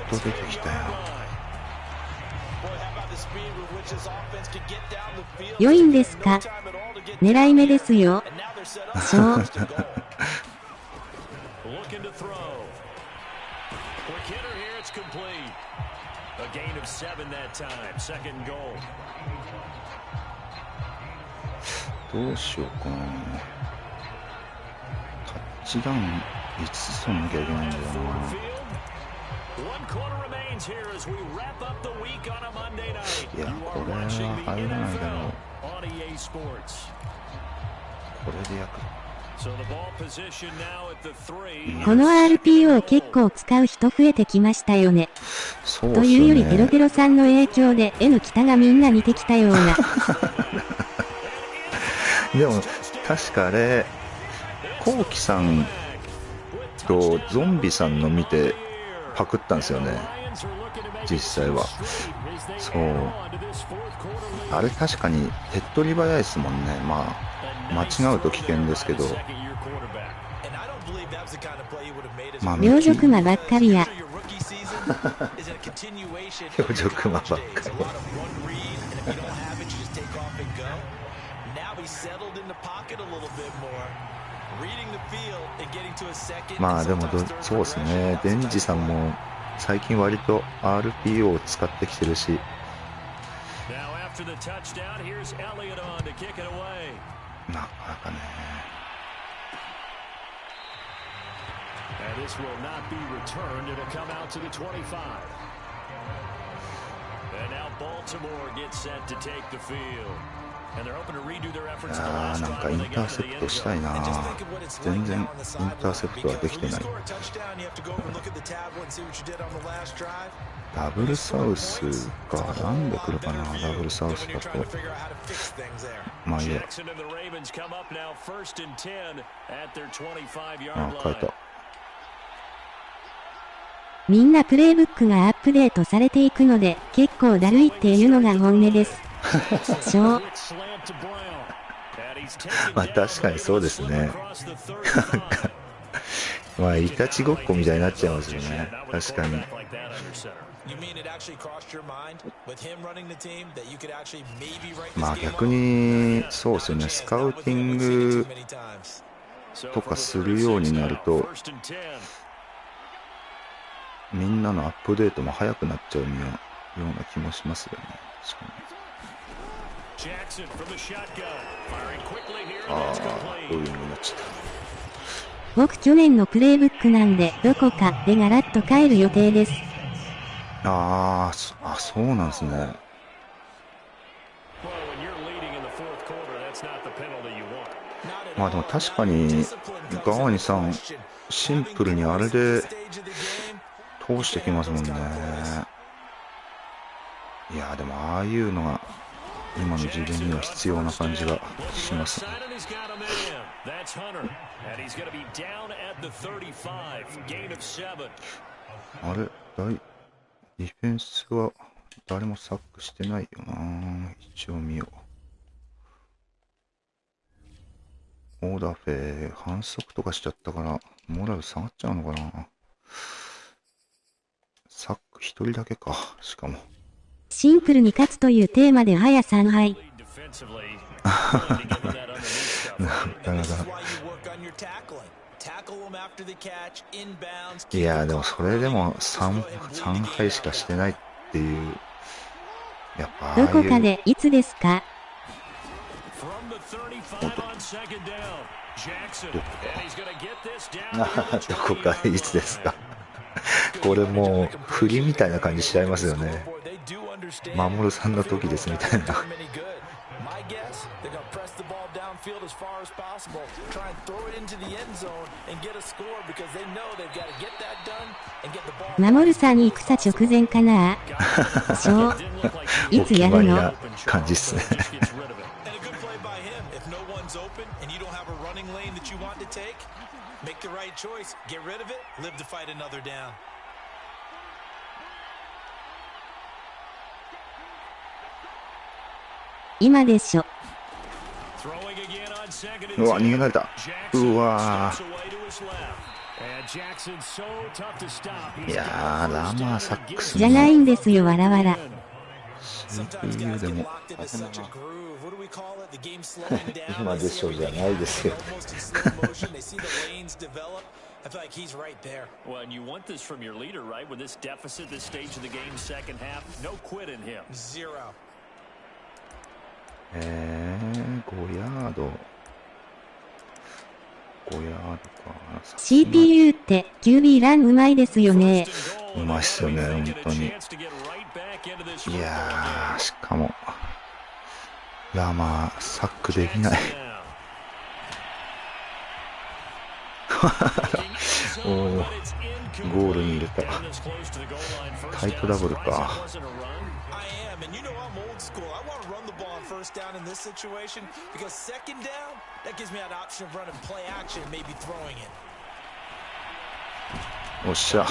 と出てきたよ。良いんですか？狙い目ですよ。そう。どうしようかな。タッチダウン5つ取んなきゃいけないんだよな。いや、これは入らないだろう。これで役。この RPO 結構使う人増えてきましたよね。そうっすね。というよりヘロヘロさんの影響で N 北がみんな似てきたような。でも確かあれコウキさんとゾンビさんの見てパクったんですよね、実際は。そう。あれ確かに手っ取り早いですもんね。まあ、間違うと危険ですけど。まあ、明星熊ばっかりや。表情クマばっかり。まあでもそうですね。デンジさんも最近割と RPO を使ってきてるし。なかなかね。And this will not be returned. It'll come out to the 25. And now Baltimore gets set to take the field. And they're hoping to redo their efforts in the last drive. なんかインターセプトしたいな。全然インターセプトはできてない。ダブルサウスか。なんで来るかな、ダブルサウスだと。まあいいや。あ、変えた。みんなプレイブックがアップデートされていくので、結構だるいっていうのが本音です。まあ確かにそうですね。まあイタチごっこみたいになっちゃいますよね。確かに。まあ逆にそうですよね。スカウティングとかするようになると、みんなのアップデートも早くなっちゃうような気もしますよね。確かに。ああ、こういうのになっちゃった。僕去年のプレイブックなんで、どこかでガラッと変える予定です。そうなんですね。まあでも確かに、ガワニさん、シンプルにあれで、通してきますもんね。いやでもああいうのが今の自分には必要な感じがしますね。あれ、ディフェンスは誰もサックしてないよな。一応見よう。オーダーフェイ反則とかしちゃったからモラル下がっちゃうのかな。サック一人だけか。しかもシンプルに勝つというテーマで早3敗。なかなか。いやでもそれでも3敗しかしてないっていう。やっぱどこかでいつですか。どこかでいつですか。これもう振りみたいな感じしちゃいますよね。守さんの時ですみたいな。守さんに戦直前かな。そういつやるの感じっすね。今でしょ。うわ、逃げられた。うわいやー、ラマーサックスじゃないんですよ、わらわら。CPU でも今でしょじゃないですよ。I feel like he's right there. Well, and you want this from your leader, right? With this deficit, this stage of the game, second half, no quit in him. 0. 5ヤード。5ヤードか。CPU って QB ランうまいですよね。うまいっすよね、本当に。いやー、しかも、ラマー、サックできない。おー、ゴールに入れた。タイトダブルか。おっしゃ。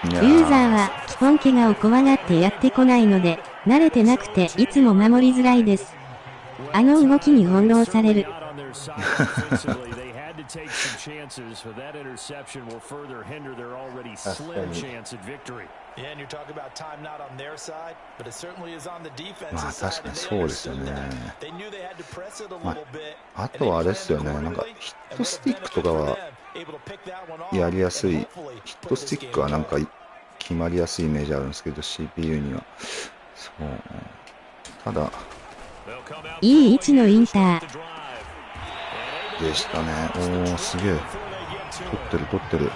ユーザーは基本怪我を怖がってやってこないので、慣れてなくていつも守りづらいです。あの動きに翻弄される。まあ確かにそうですよね。まあ、あとはあれですよね、なんかヒットスティックとかはやりやすい、ヒットスティックはなんか決まりやすいイメージあるんですけど、CPU には。そう。ただ、いい位置のインター。でしたね。おー、すげえ。取ってる。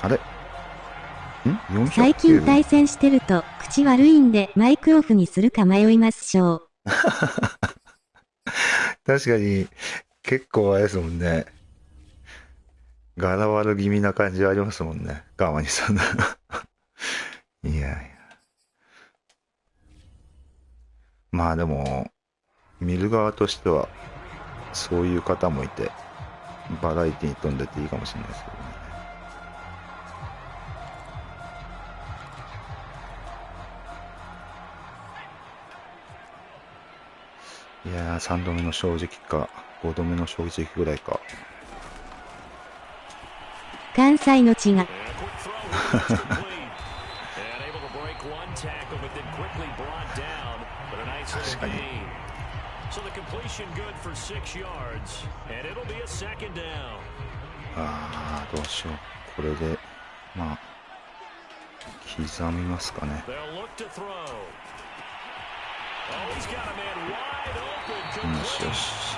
あれ400最近対戦してると口悪いんでマイクオフにするか迷いますしょう。確かに結構あれですもんね。柄悪気味な感じありますもんね。ガワニさんの。いや。まあでも、見る側としては、そういう方もいて、バラエティに富んでていいかもしれないですけどね。いやー、3度目の正直か、5度目の正直ぐらいか。関西の血が。確かに。あー、どうしよう。これで、まあ、刻みますかね。よし。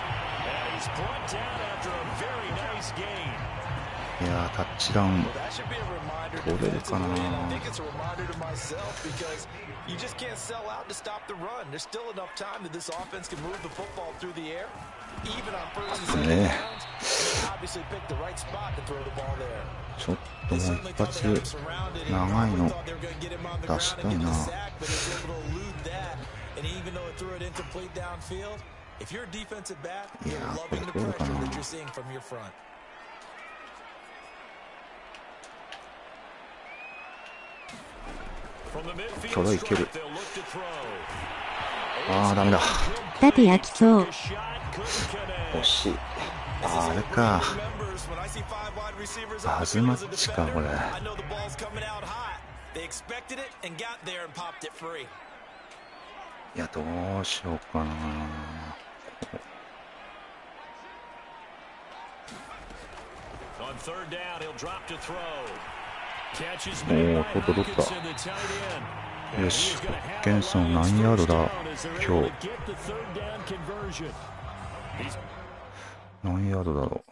いやー、タッチダウン取れるかな。ねえ。ちょっともう一発長いの出したいな。いやー、これ取れるかな。トライいける。あー、ダメだ。縦焼きそう。惜しい。あれか。バズマッチか、これ。いや、どうしようかな。おー、取った。よし、ゲンソン何ヤードだ、今日。何ヤードだろ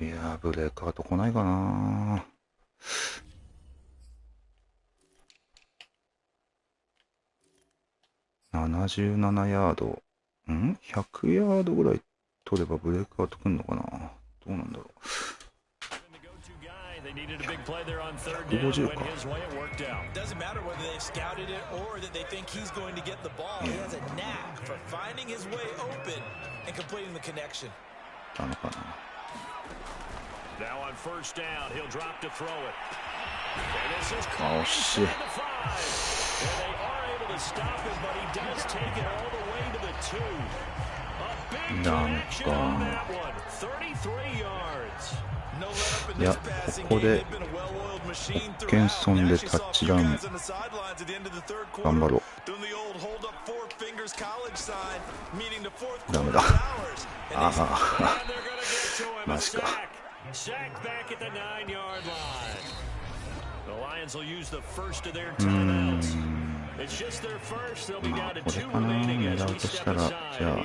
う。いやー、ブレーカーと来ないかな。77ヤード。100ヤードぐらい取ればブレーカーとくんのかな。どうなんだろう。150か。なのかな。あ、惜しい。なんかいや、ここでホッケンソンでタッチダウン頑張ろう。ダメだ。ああ、マジか。まあこれかな、狙うとしたら。じゃあ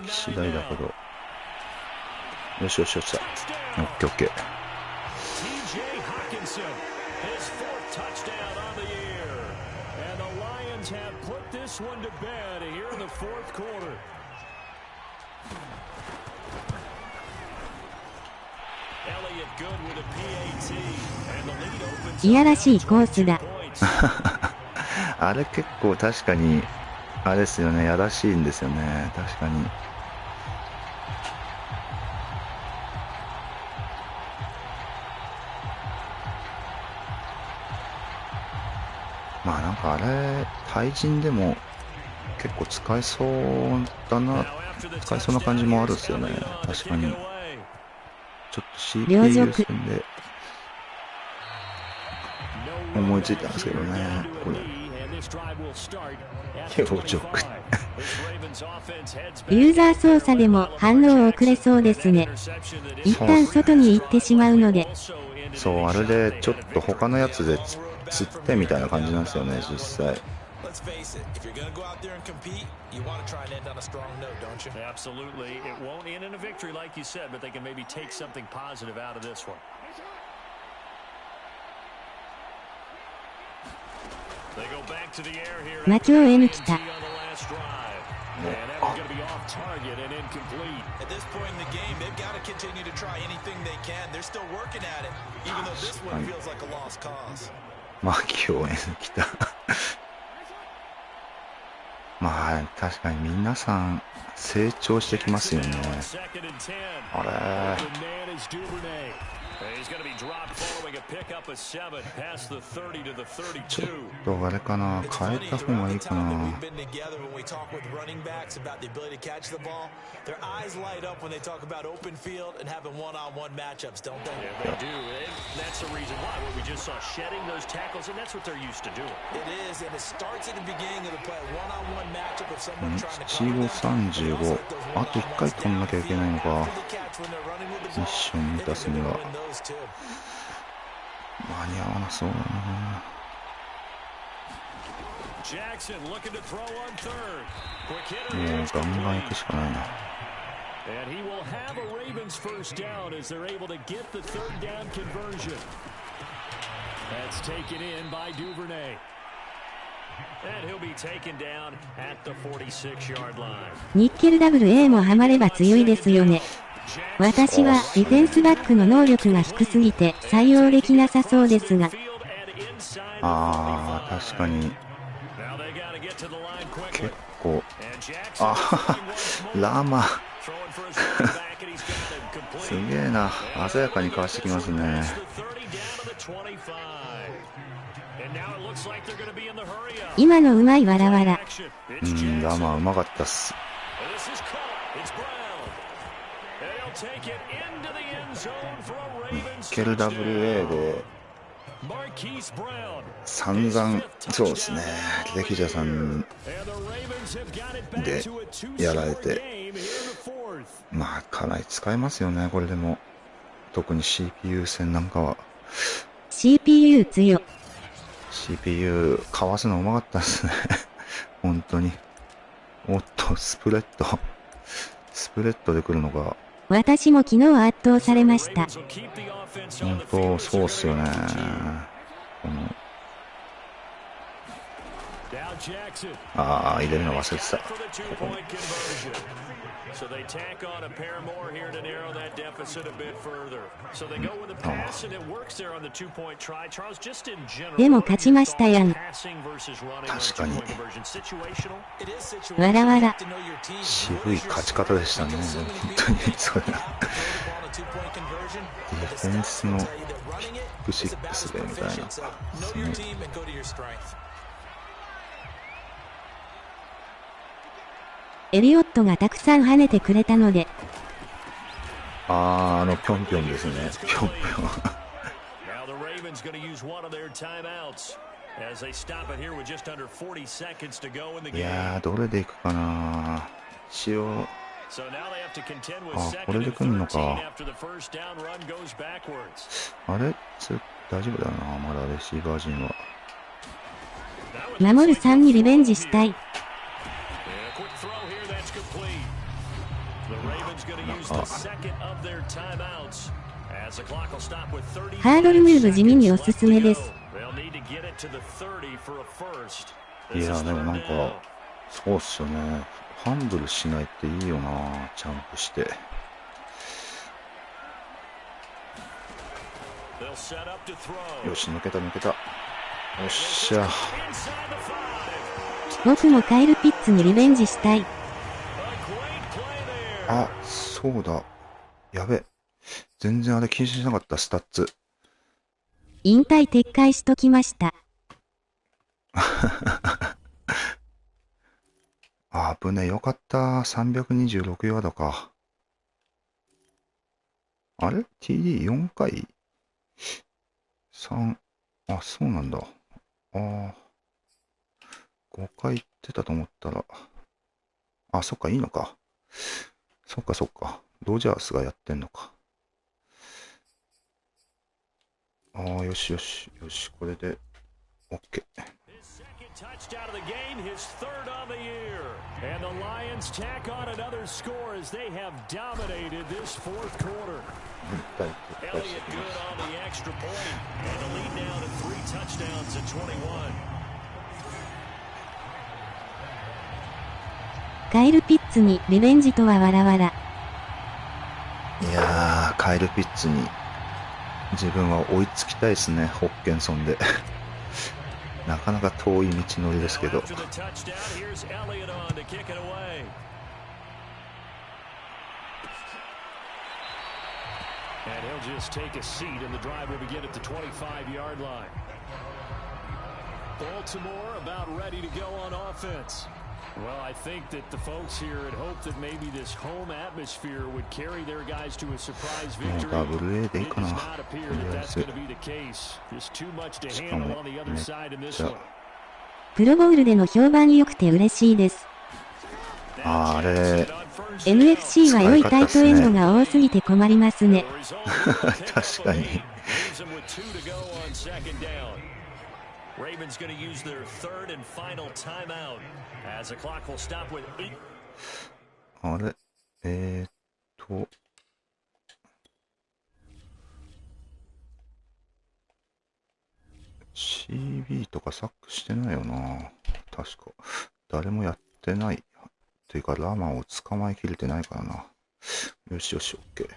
次第だけど。よしよしよし。オッケーオッケー。いやらしいコースだ。あれ結構確かにあれですよね、やらしいんですよね。確かにまあなんかあれ、対人でも結構使えそうだな、使えそうな感じもあるっすよね。確かに。ちょっと CPU 戦で思いついたんですけどね、これ。両直。ユーザー操作でも反応遅れそうですね。一旦外に行ってしまうので。そう、あれでちょっと他のやつで釣ってみたいな感じなんですよね、実際。魔境へに来た。魔境へ来た。まあ確かに皆さん成長してきますよね。あれちょっとあれかな、変えた方がいいかな。7-5-35、あと1回取んなきゃいけないのか。ミッション満たすには間に合わなそうだな。もうガンガン行くしかないな。ニッケル WA もハマれば強いですよね。私はディフェンスバックの能力が低すぎて採用できなさそうですが。ああ、確かに。結構。あラマ。すげえな。鮮やかにかわしてきますね。今のうまいわらわら。ラマうまかったっす。ニッケル WA で散々、そうですね、歴者さんでやられて、まあかなり使えますよね、これでも。特に CPU 戦なんかは。CPU 強。CPU かわすのうまかったですね。本当に。おっと、スプレッドで来るのが。私も昨日圧倒されました。本当、そうっすよね。ああ、入れるの忘れてた。ここに。でも勝ちましたやん。確かに。わらわら。渋い勝ち方でしたね。本当にそれは。ディフェンスのピック6でみたいな。エリオットがたくさん跳ねてくれたので。ぴょんぴょんですね。ぴょんぴょん。いやー、どれでいくかな。一応。これで来んのか。あれ大丈夫だな、まだレシーバー陣は。守る3にリベンジしたい。ハードルムーブ地味におすすめです。いやでもなんかそうっすよね。ファンブルしないっていいよな、ジャンプして。よし、抜けた。よっしゃ。僕もカイル・ピッツにリベンジしたい。あ、そうだ。やべ。全然あれ気にしなかった、スタッツ。引退撤回しときました。あぶね、よかった。326ヤードか。あれ ?TD4 回 ?3、あ、そうなんだ。ああ、5回行ってたと思ったら。あ、そっか、いいのか。そっかそっか。ドジャースがやってんのか。ああ、よしよし、よし、これで、OK。Touchdown of the game, his third on the year. And the Lions tack on another score as they have dominated this fourth quarter. Elliott good on the extra point. And the lead now to 3 touchdowns at 21. カイル・ピッツにリベンジとはわらわら。いやー、カイル・ピッツに自分は追いつきたいですね、ホッケンソンで。なかなか遠い道のりですけど。And he'll just take a seat, and the drive will begin at the 25-yard line. Baltimore about ready to go on offense. Well, I think that the folks here had hoped that maybe this home atmosphere would carry their guys to a surprise victory. It does not appear that that's going to be the case. Just too much to handle on the other side in this one. プロボウルでの評判良くて嬉しいです。あれ、NFC は良いタイトエンドが多すぎて困りますね。確かに。Ravens going to use their third and final timeout as the clock will stop with 8. あれCB とかサックしてないよな。確か。誰もやってない。というか、ラマを捕まえきれてないからな。よしよし、OK。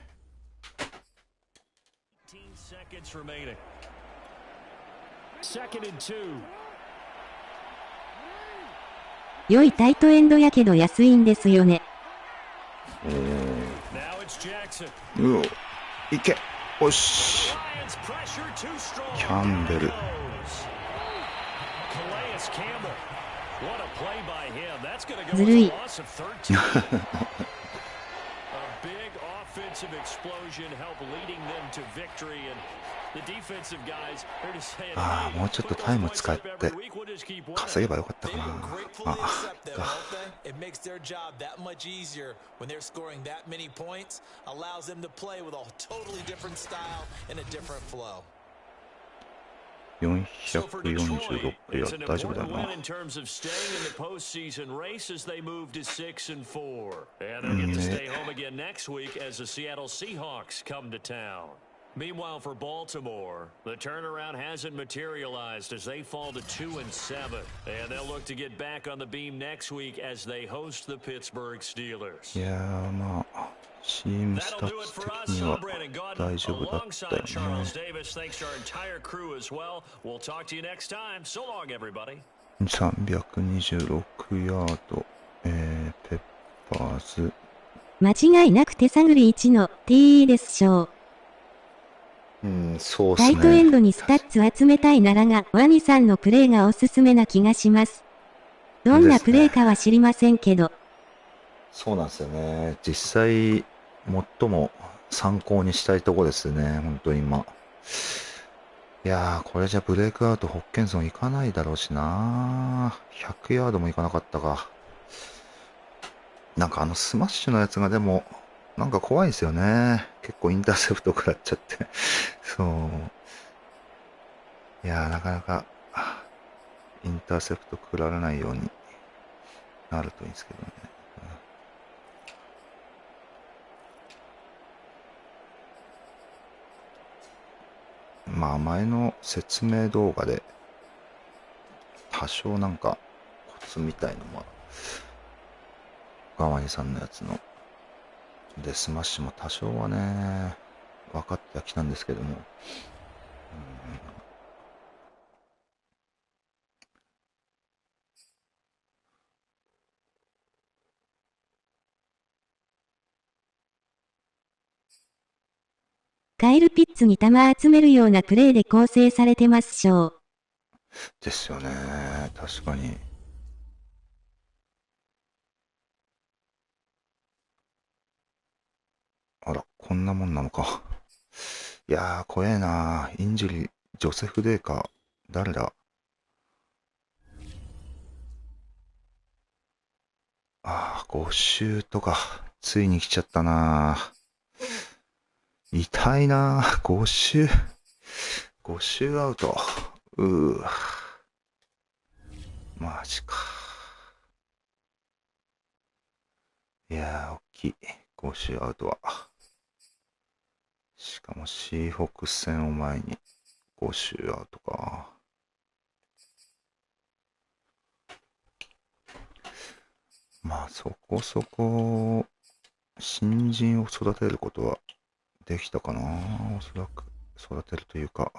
良いタイトエンドやけど安いんですよね。うお、いけ、おし。キャンベル。ずるい。ああ、もうちょっとタイム使って稼げばよかったかな。ああ、446や大丈夫だよな。Meanwhile, for Baltimore, the turnaround hasn't materialized as they fall to 2-7, and they'll look to get back on the beam next week as they host the Pittsburgh Steelers. いやー、まあチームスタッツ的には大丈夫だったよね。326ヤード、ペッパーズ。間違いなく手探り1の TE でしょう。そうっすね。タイトエンドにスタッツ集めたいならが、ワニさんのプレーがおすすめな気がします。どんなプレーかは知りませんけど。そうなんですよね。実際、最も参考にしたいとこですね。本当に今。いやー、これじゃブレイクアウトホッケンソンいかないだろうしな。100ヤードもいかなかったか。なんかスマッシュのやつがでも、なんか怖いですよね。結構インターセプト食らっちゃって。そう。いやー、なかなか、インターセプト食らわないようになるといいんですけどね。まあ、前の説明動画で、多少なんか、コツみたいのも、ガワニさんのやつの、で、スマッシュも多少はね、分かってはきたんですけども、カイル・ピッツに球集めるようなプレーで構成されてますしょう。ですよね。確かに。あら、こんなもんなのか。いやー、怖えな。インジュリー、ジョセフ・デーか。誰だ。あー、5周とか。ついに来ちゃったな。痛いな。5周。5周アウト。マジか。いやー、大きい。5周アウトは。しかもシーホク戦を前に5周アウトか。まあそこそこ新人を育てることはできたかな。おそらく育てるというか、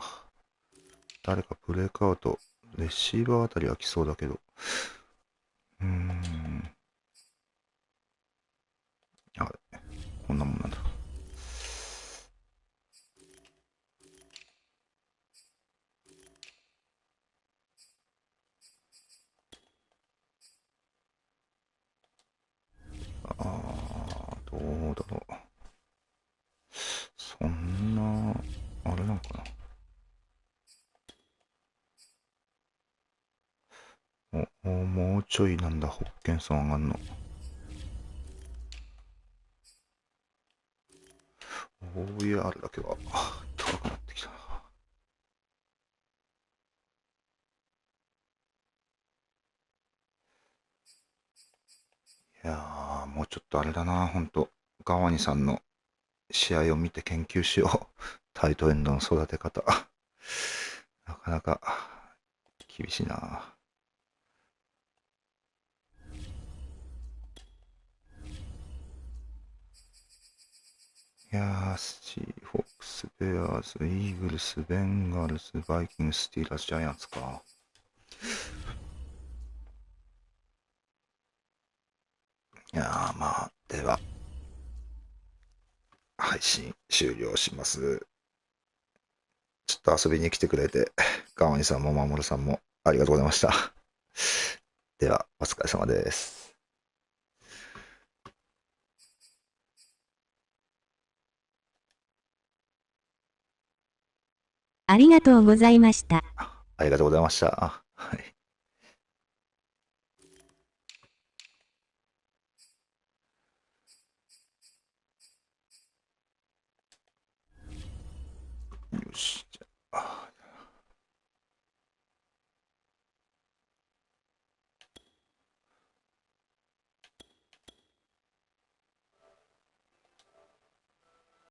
誰かブレイクアウト、レシーバーあたりは来そうだけど。あれ、こんなもんなんだ。どうだろう。そんな、あれなのかな。もうちょいなんだ、ホッケンソン上がんの。OER だけは高くなってきたな。いやー、もうちょっとあれだな、ほんと。ガワニさんの試合を見て研究しよう。タイトエンドの育て方。なかなか厳しいな。いやー、シーホークス、ベアーズ、イーグルス、ベンガルズ、バイキング、スティーラーズ、ジャイアンツか。いやー、まあ、では、配信終了します。ちょっと遊びに来てくれて、ガワニさんもマモルさんもありがとうございました。では、お疲れ様です。ありがとうございました。ありがとうございました。はい。よし。